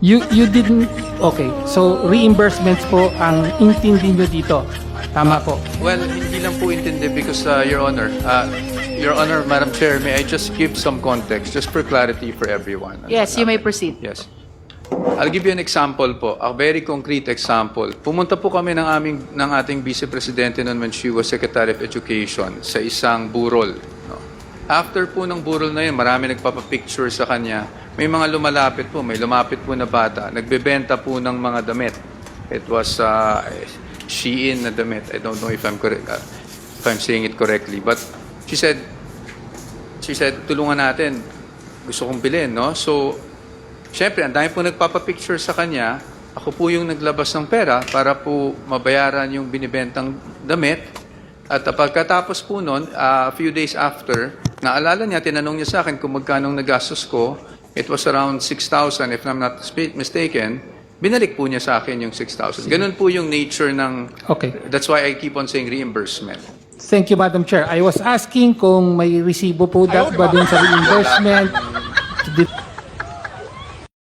You didn't, okay. So, reimbursements po ang intindi nyo dito. Tama po. Well, hindi lang po intindi because, Your Honor, Madam Chair, may I just give some context, just for clarity for everyone. Yes, you may proceed. Yes. I'll give you an example po, a very concrete example. Pumunta po kami ng ating Vice Presidente noon when she was Secretary of Education sa isang burol. No? After po ng burol na yun, marami nagpapapicture sa kanya. May mga lumalapit po, may lumapit po na bata. Nagbebenta po ng mga damit. It was Shein na damit. I don't know if I'm correct, if I'm saying it correctly. But she said, tulungan natin. Gusto kong bilhin, no? So, syempre, ang dami po nagpapapicture sa kanya. Ako po yung naglabas ng pera para po mabayaran yung binibentang damit. At pagkatapos po nun, a few days after, naalala niya, tinanong niya sa akin kung magkano nagastos ko. It was around 6,000 if I'm not mistaken. Binalik po niya sa akin yung 6,000. Ganun po yung nature ng... Okay. That's why I keep on saying reimbursement. Thank you, Madam Chair. I was asking kung may resibo po ba dun sa reimbursement.